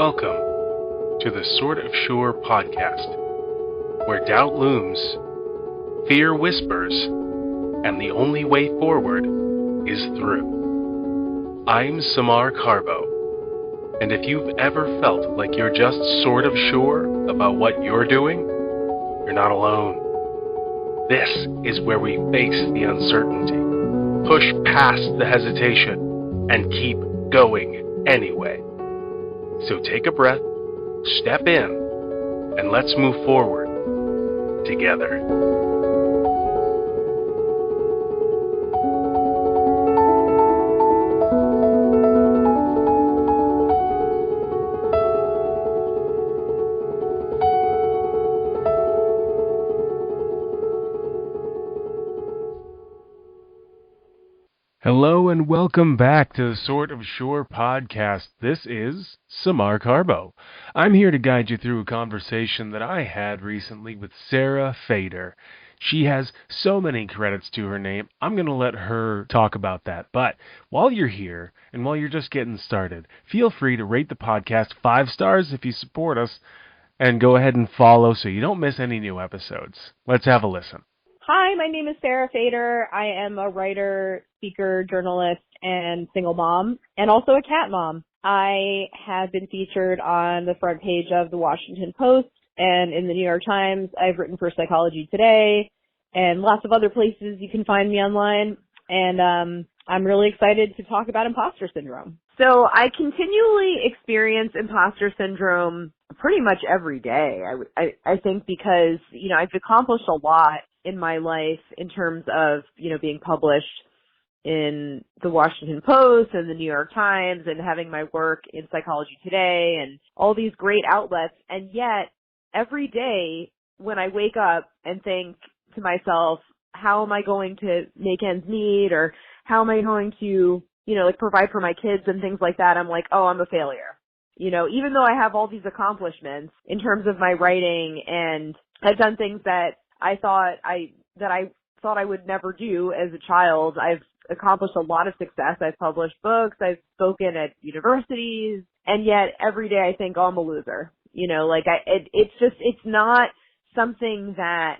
Welcome to the Sort of Sure podcast, where doubt looms, fear whispers, and the only way forward is through. I'm Samar Carbo, and if you've ever felt like you're just sort of sure about what you're doing, you're not alone. This is where we face the uncertainty, push past the hesitation, and keep going anyway. So take a breath, step in, and let's move forward together. Hello and welcome back to the Sort of Sure podcast. This is Samar Carbo. I'm here to guide you through a conversation that I had recently with Sarah Fader. She has so many credits to her name, I'm going to let her talk about that. But while you're here, and while you're just getting started, feel free to rate the podcast 5 stars if you support us, and go ahead and follow so you don't miss any new episodes. Let's have a listen. Hi, my name is Sarah Fader. I am a writer, speaker, journalist, and single mom, and also a cat mom. I have been featured on the front page of the Washington Post and in the New York Times. I've written for Psychology Today and lots of other places you can find me online. And I'm really excited to talk about imposter syndrome. So I continually experience imposter syndrome pretty much every day. I think because, I've accomplished a lot in my life in terms of, being published in the Washington Post and the New York Times and having my work in Psychology Today and all these great outlets. And yet every day when I wake up and think to myself, how am I going to make ends meet, or how am I going to, provide for my kids and things like that, I'm like, oh, I'm a failure. Even though I have all these accomplishments in terms of my writing, and I've done things that I thought I would never do as a child. I've accomplished a lot of success. I've published books. I've spoken at universities, and yet every day I think, oh, I'm a loser. It's not something that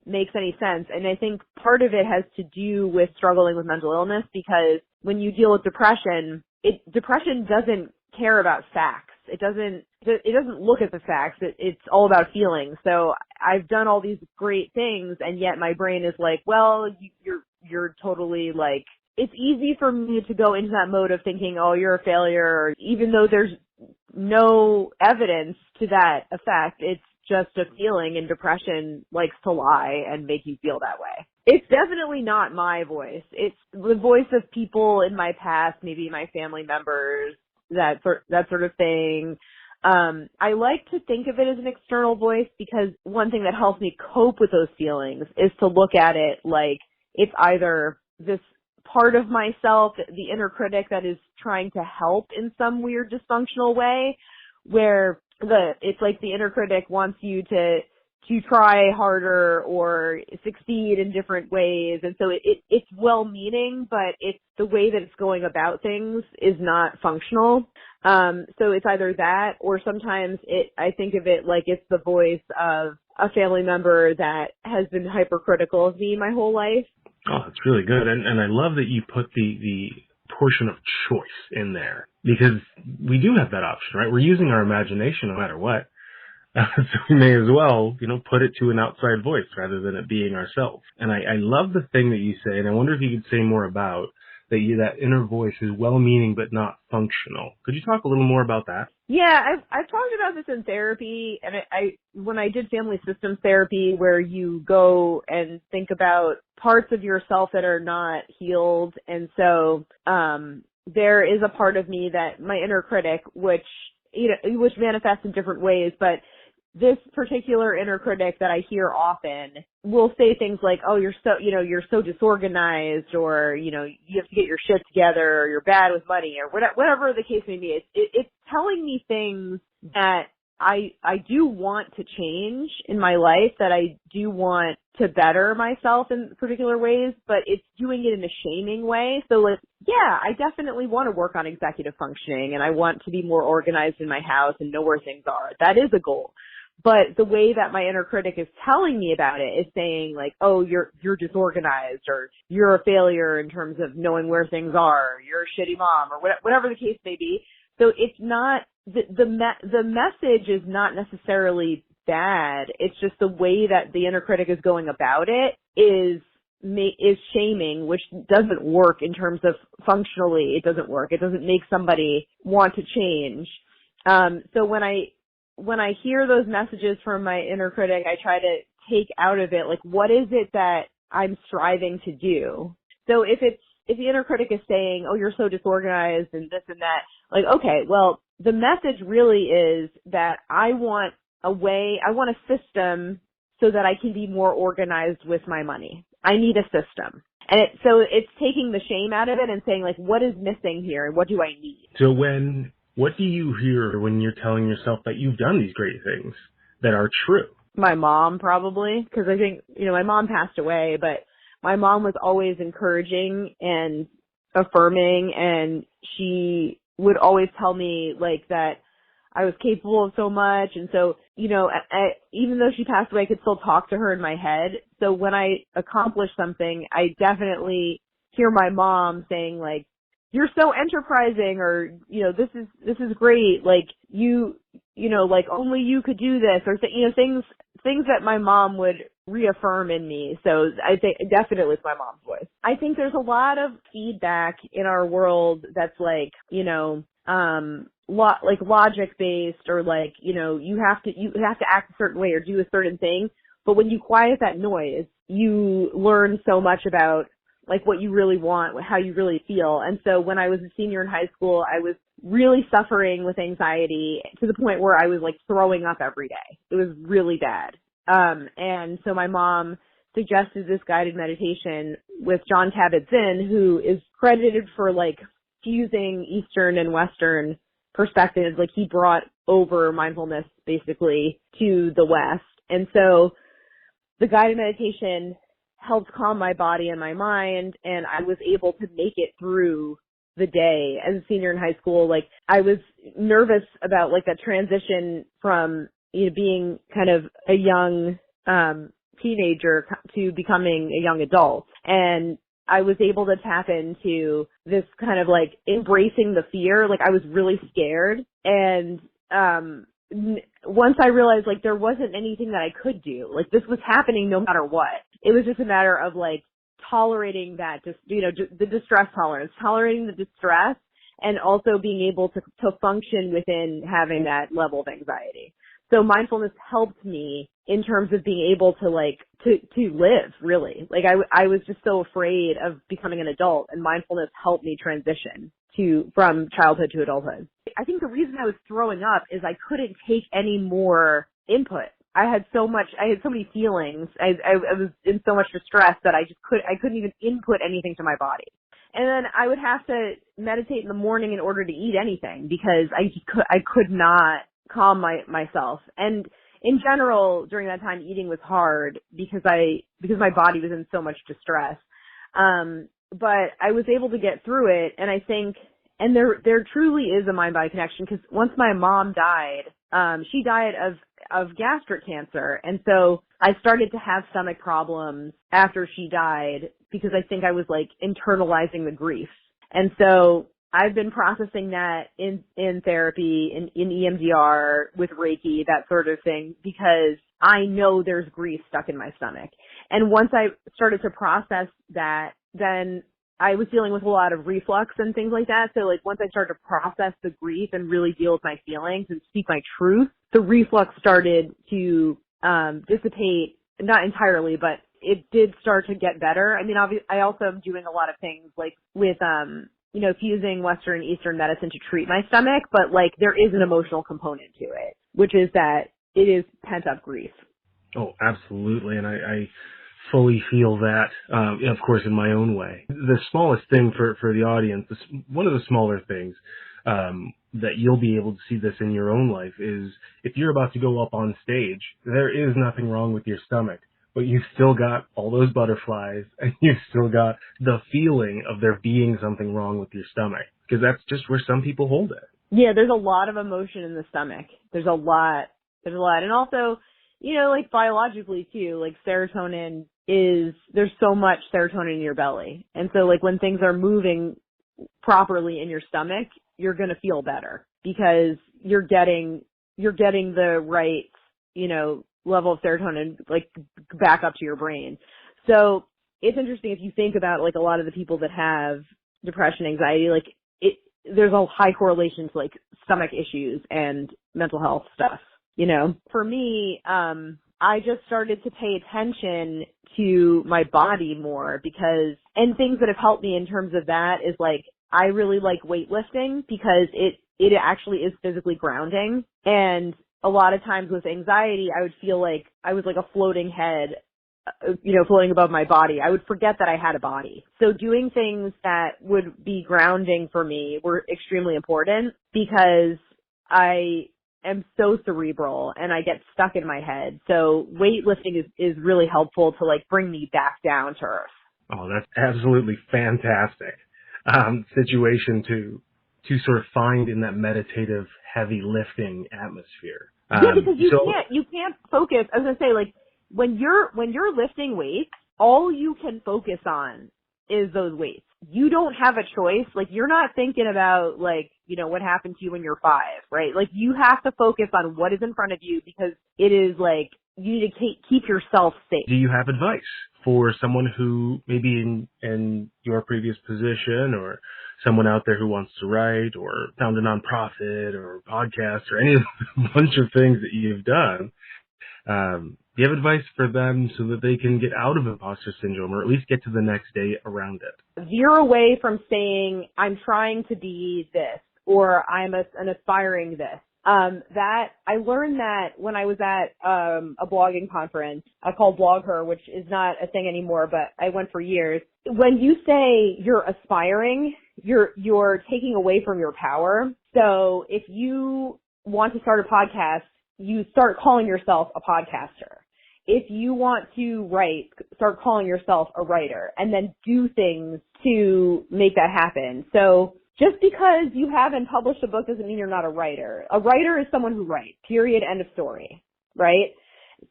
makes any sense. And I think part of it has to do with struggling with mental illness, because when you deal with depression doesn't care about facts. It doesn't look at the facts. It's all about feelings. So I've done all these great things, and yet my brain is like, well, you're totally like, it's easy for me to go into that mode of thinking, oh, you're a failure, even though there's no evidence to that effect. It's just a feeling, and depression likes to lie and make you feel that way. It's definitely not my voice. It's the voice of people in my past, maybe my family members, that sort of thing. I like to think of it as an external voice, because one thing that helps me cope with those feelings is to look at it like it's either this part of myself, the inner critic, that is trying to help in some weird dysfunctional way, where it's like the inner critic wants you to try harder or succeed in different ways. And so it's well-meaning, but it's the way that it's going about things is not functional. So it's either that, or sometimes I think of it like it's the voice of a family member that has been hypercritical of me my whole life. Oh, that's really good. And I love that you put the portion of choice in there, because we do have that option, right? We're using our imagination no matter what. So we may as well, put it to an outside voice rather than it being ourselves. And I love the thing that you say, and I wonder if you could say more about that inner voice is well-meaning but not functional. Could you talk a little more about that? Yeah, I've talked about this in therapy, and when I did family systems therapy, where you go and think about parts of yourself that are not healed, and so there is a part of me, that my inner critic, which manifests in different ways, but this particular inner critic that I hear often will say things like, oh, you're so disorganized, or, you have to get your shit together, or you're bad with money, or whatever the case may be. It's telling me things that I do want to change in my life, that I do want to better myself in particular ways, but it's doing it in a shaming way. So like, yeah, I definitely want to work on executive functioning, and I want to be more organized in my house and know where things are. That is a goal. But the way that my inner critic is telling me about it is saying like, oh, you're disorganized, or you're a failure in terms of knowing where things are, or you're a shitty mom, or whatever the case may be. So it's not, the message is not necessarily bad. It's just the way that the inner critic is going about it is shaming, which doesn't work in terms of functionally. It doesn't work. It doesn't make somebody want to change. So when I hear those messages from my inner critic, I try to take out of it, like, what is it that I'm striving to do? So if the inner critic is saying, oh, you're so disorganized and this and that, like, okay, well, the message really is that I want a system so that I can be more organized with my money. I need a system. And so it's taking the shame out of it and saying, like, what is missing here and what do I need? So what do you hear when you're telling yourself that you've done these great things that are true? My mom, probably, because I think, my mom passed away, but my mom was always encouraging and affirming, and she would always tell me, like, that I was capable of so much. And so, even though she passed away, I could still talk to her in my head. So when I accomplish something, I definitely hear my mom saying, like, you're so enterprising, or, this is great. Like, like, only you could do this, or, things that my mom would reaffirm in me. So I think definitely it's my mom's voice. I think there's a lot of feedback in our world that's like, like logic based, or like, you have to act a certain way or do a certain thing. But when you quiet that noise, you learn so much about like what you really want, how you really feel. And so when I was a senior in high school, I was really suffering with anxiety to the point where I was like throwing up every day. It was really bad. And so my mom suggested this guided meditation with Jon Kabat-Zinn, who is credited for like fusing Eastern and Western perspectives. Like, he brought over mindfulness basically to the West. And so the guided meditation helped calm my body and my mind, and I was able to make it through the day. As a senior in high school, like, I was nervous about like that transition from, being kind of a young teenager to becoming a young adult. And I was able to tap into this kind of like embracing the fear. Like, I was really scared. And once I realized like there wasn't anything that I could do, like this was happening no matter what. It was just a matter of like tolerating that, just, the distress tolerance, tolerating the distress, and also being able to function within having that level of anxiety. So mindfulness helped me in terms of being able to like, to live, really. Like, I was just so afraid of becoming an adult, and mindfulness helped me transition from childhood to adulthood. I think the reason I was throwing up is I couldn't take any more input. I had so many feelings. I was in so much distress that I couldn't even input anything to my body. And then I would have to meditate in the morning in order to eat anything, because I could not calm myself. And in general, during that time, eating was hard because my body was in so much distress. But I was able to get through it, and I think, and there truly is a mind-body connection, because once my mom died, she died of gastric cancer, and so I started to have stomach problems after she died, because I think I was like internalizing the grief. And so I've been processing that in therapy, in EMDR, with Reiki, that sort of thing, because I know there's grief stuck in my stomach. And once I started to process that, then I was dealing with a lot of reflux and things like that. So like once I started to process the grief and really deal with my feelings and speak my truth, the reflux started to dissipate, not entirely, but it did start to get better. I mean, I also am doing a lot of things like with fusing Western and Eastern medicine to treat my stomach, but like there is an emotional component to it, which is that it is pent up grief. Oh, absolutely. And I fully feel that, of course, in my own way. The smallest thing for the audience, one of the smaller things, that you'll be able to see this in your own life is if you're about to go up on stage, there is nothing wrong with your stomach, but you've still got all those butterflies and you've still got the feeling of there being something wrong with your stomach, because that's just where some people hold it. Yeah, there's a lot of emotion in the stomach. There's a lot. And also, like biologically too, like serotonin there's so much serotonin in your belly. And so like when things are moving properly in your stomach, you're going to feel better because you're getting the right, level of serotonin like back up to your brain. So it's interesting if you think about like a lot of the people that have depression, anxiety, like there's a high correlation to like stomach issues and mental health stuff, For me, I just started to pay attention to my body more and things that have helped me in terms of that is like, I really like weightlifting because it actually is physically grounding. And a lot of times with anxiety, I would feel like I was like a floating head, floating above my body. I would forget that I had a body. So doing things that would be grounding for me were extremely important because I am so cerebral and I get stuck in my head. So weightlifting is really helpful to like bring me back down to earth. Oh, that's absolutely fantastic. Situation to sort of find in that meditative, heavy lifting atmosphere. Yeah, because you can't focus. I was gonna say, like, when you're lifting weights, all you can focus on is those weights. You don't have a choice. Like, you're not thinking about like, what happened to you when you're 5, right? Like, you have to focus on what is in front of you because it is like you need to keep yourself safe. Do you have advice for someone who maybe in your previous position or someone out there who wants to write or found a nonprofit or podcast or any of the bunch of things that you've done? Do you have advice for them so that they can get out of imposter syndrome or at least get to the next day around it? Veer away from saying, I'm trying to be this or I'm an aspiring this. That I learned that when I was at a blogging conference called BlogHer, which is not a thing anymore, but I went for years. When you say you're aspiring, you're taking away from your power. So if you want to start a podcast, you start calling yourself a podcaster. If you want to write, start calling yourself a writer and then do things to make that happen. So just because you haven't published a book doesn't mean you're not a writer. A writer is someone who writes, period, end of story, right?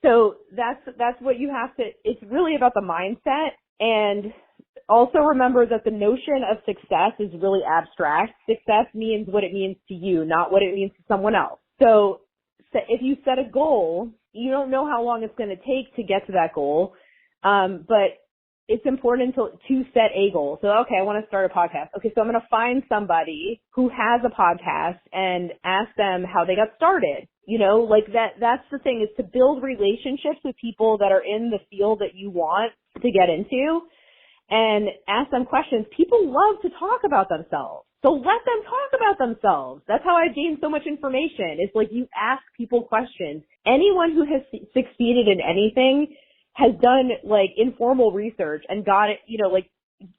So that's what you have to, it's really about the mindset. And also remember that the notion of success is really abstract. Success means what it means to you, not what it means to someone else. So if you set a goal, you don't know how long it's going to take to get to that goal, but it's important to set a goal. So, okay, I want to start a podcast. Okay, so I'm going to find somebody who has a podcast and ask them how they got started. Like that's the thing, is to build relationships with people that are in the field that you want to get into and ask them questions. People love to talk about themselves. So let them talk about themselves. That's how I gained so much information. It's like you ask people questions. Anyone who has succeeded in anything has done like informal research and got it, like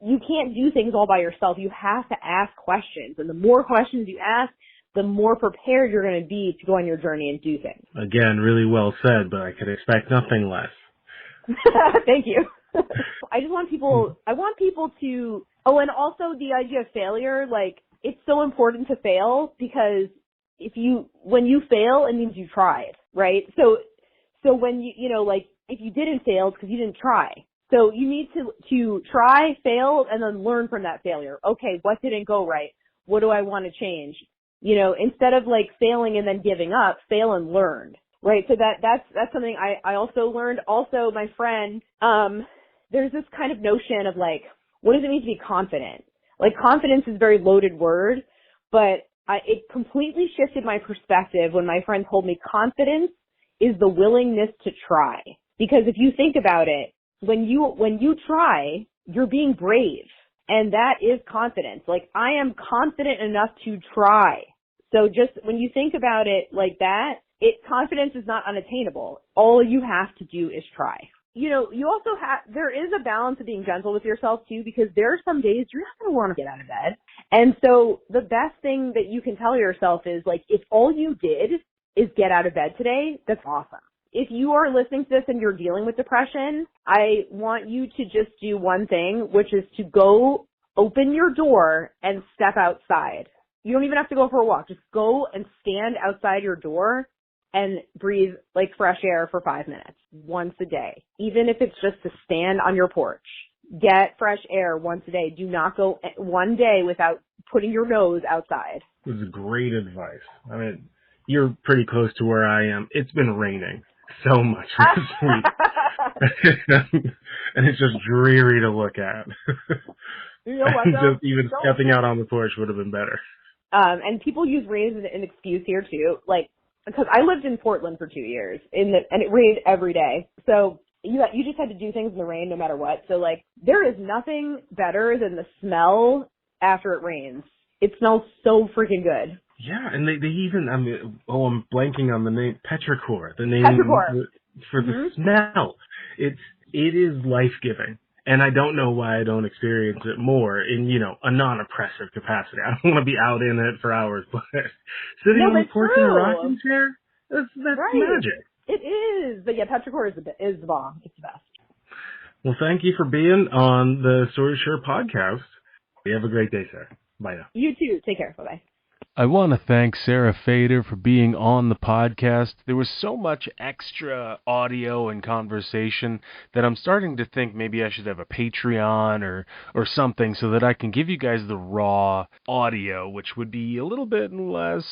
you can't do things all by yourself. You have to ask questions. And the more questions you ask, the more prepared you're going to be to go on your journey and do things. Again, really well said, but I could expect nothing less. Thank you. I want people to, and also the idea of failure, like it's so important to fail because when you fail, it means you tried, right? So when like if you didn't fail, it's because you didn't try. So you need to try, fail, and then learn from that failure. Okay, what didn't go right? What do I want to change? Instead of like failing and then giving up, fail and learn. Right. So that's something I also learned. Also, my friend, there's this kind of notion of like, what does it mean to be confident? Like confidence is a very loaded word, but it completely shifted my perspective when my friend told me confidence is the willingness to try. Because if you think about it, when you try, you're being brave. And that is confidence. Like I am confident enough to try. So just when you think about it like that, confidence is not unattainable. All you have to do is try. You also there is a balance of being gentle with yourself too, because there are some days you're not going to want to get out of bed. And so the best thing that you can tell yourself is, like, if all you did is get out of bed today, that's awesome. If you are listening to this and you're dealing with depression, I want you to just do one thing, which is to go open your door and step outside. You don't even have to go for a walk. Just go and stand outside your door and breathe like fresh air for 5 minutes once a day. Even if it's just to stand on your porch. Get fresh air once a day. Do not go one day without putting your nose outside. This is great advice. I mean, you're pretty close to where I am. It's been raining so much this week. And it's just dreary to look at. You know what, just even stepping out on the porch would have been better. And people use rain as an excuse here too. Like, because I lived in Portland for 2 years and it rained every day. So you just had to do things in the rain no matter what. So, like, there is nothing better than the smell after it rains. It smells so freaking good. Yeah, and they even, I'm blanking on the name, petrichor, the name Petrichor. for the smell. It is life-giving. And I don't know why I don't experience it more in, a non-oppressive capacity. I don't want to be out in it for hours, but sitting on the porch in a rocking chair, that's right. Magic. It is. But yeah, petrichor is the bomb. It's the best. Well, thank you for being on the Sword of Sure podcast. You have a great day, Sarah. Bye now. You too. Take care. Bye-bye. I want to thank Sarah Fader for being on the podcast. There was so much extra audio and conversation that I'm starting to think maybe I should have a Patreon or something so that I can give you guys the raw audio, which would be a little bit less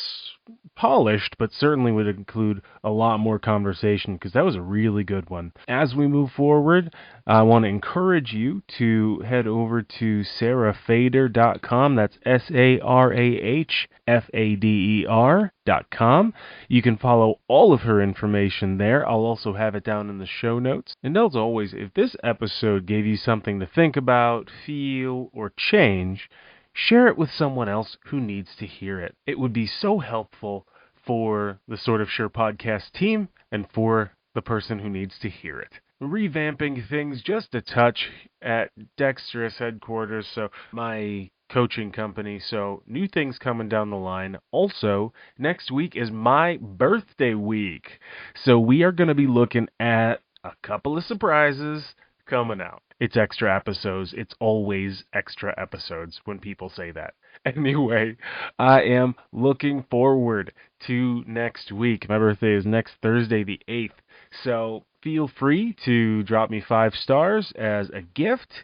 polished, but certainly would include a lot more conversation because that was a really good one. As we move forward, I want to encourage you to head over to sarahfader.com. That's SARAHFADER.com. You can follow all of her information there. I'll also have it down in the show notes. And as always, if this episode gave you something to think about, feel, or change, share it with someone else who needs to hear it. It would be so helpful for the Sort of Sure podcast team and for the person who needs to hear it. Revamping things just a touch at Dexterous headquarters, so my coaching company, so new things coming down the line. Also, next week is my birthday week, so we are going to be looking at a couple of surprises coming out. It's extra episodes. It's always extra episodes when people say that. Anyway, I am looking forward to next week. My birthday is next Thursday, the 8th. So feel free to drop me 5 stars as a gift.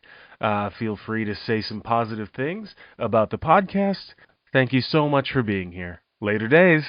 Feel free to say some positive things about the podcast. Thank you so much for being here. Later days.